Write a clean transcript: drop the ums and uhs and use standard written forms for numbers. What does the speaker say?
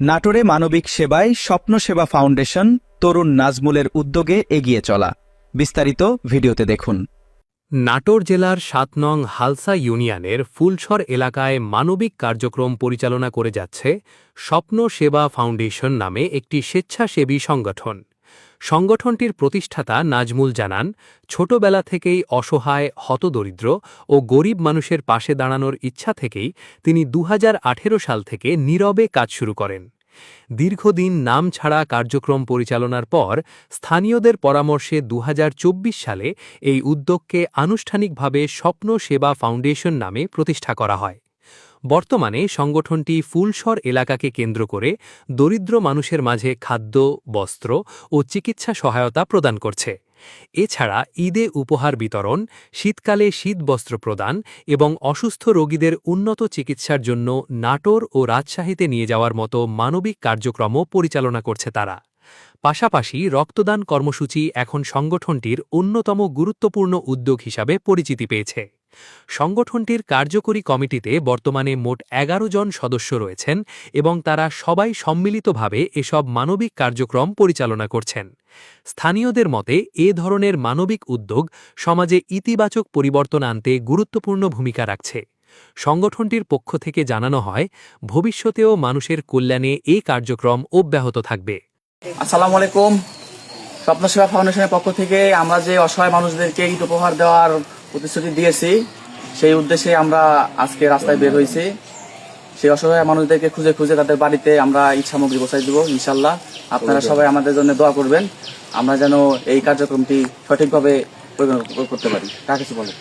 নাটোরে মানবিক সেবায় স্বপ্ন সেবা ফাউন্ডেশন তরুণ নাজমুলের উদ্যোগে এগিয়ে চলা। বিস্তারিত ভিডিওতে দেখুন। নাটোর জেলার ৭ নং হালসা ইউনিয়নের ফুলছর এলাকায় মানবিক কার্যক্রম পরিচালনা করে যাচ্ছে স্বপ্ন সেবা ফাউন্ডেশন নামে একটি স্বেচ্ছাসেবী সংগঠন। সংগঠনটির প্রতিষ্ঠাতা নাজমুল জানান, ছোটবেলা থেকেই অসহায়, হতদরিদ্র ও গরিব মানুষের পাশে দাঁড়ানোর ইচ্ছা থেকেই তিনি ২০১৮ সাল থেকে নীরবে কাজ শুরু করেন। দীর্ঘদিন নাম ছাড়া কার্যক্রম পরিচালনার পর স্থানীয়দের পরামর্শে ২০২৪ সালে এই উদ্যোগকে আনুষ্ঠানিকভাবে স্বপ্ন সেবা ফাউন্ডেশন নামে প্রতিষ্ঠা করা হয়। বর্তমানে সংগঠনটি ফুলছর এলাকাকে কেন্দ্র করে দরিদ্র মানুষের মাঝে খাদ্য, বস্ত্র ও চিকিৎসা সহায়তা প্রদান করছে। এছাড়া ঈদে উপহার বিতরণ, শীতকালে শীতবস্ত্র প্রদান এবং অসুস্থ রোগীদের উন্নত চিকিৎসার জন্য নাটোর ও রাজশাহীতে নিয়ে যাওয়ার মতো মানবিক কার্যক্রমও পরিচালনা করছে তারা। পাশাপাশি রক্তদান কর্মসূচি এখন সংগঠনটির অন্যতম গুরুত্বপূর্ণ উদ্যোগ হিসাবে পরিচিতি পেয়েছে। সংগঠনটির কার্যকরী কমিটিতে বর্তমানে মোট ১১ জন সদস্য রয়েছেন এবং তারা সবাই সম্মিলিতভাবে এসব মানবিক কার্যক্রম পরিচালনা করছেন। স্থানীয়দের মতে এ ধরনের মানবিক উদ্যোগ সমাজে ইতিবাচক পরিবর্তন আনতে গুরুত্বপূর্ণ ভূমিকা রাখছে। সংগঠনটির পক্ষ থেকে জানানো হয়, ভবিষ্যতেও মানুষের কল্যাণে এই কার্যক্রম অব্যাহত থাকবে। আসসালামু আলাইকুম। স্বপ্ন সেবা ফাউন্ডেশনের পক্ষ থেকে আমরা যে অসহায় মানুষদেরকে ঈদ উপহার দেওয়ার প্রতিশ্রুতি দিয়েছি, সেই উদ্দেশ্যে আমরা আজকে রাস্তায় বের হয়েছি। সেই অসহায় মানুষদেরকে খুঁজে খুঁজে তাদের বাড়িতে আমরা ঈদ সামগ্রী পৌঁছাই দেবো ইনশাল্লাহ। আপনারা সবাই আমাদের জন্য দোয়া করবেন, আমরা যেন এই কার্যক্রমটি সঠিকভাবে করতে পারি। কার কিছু বলেন?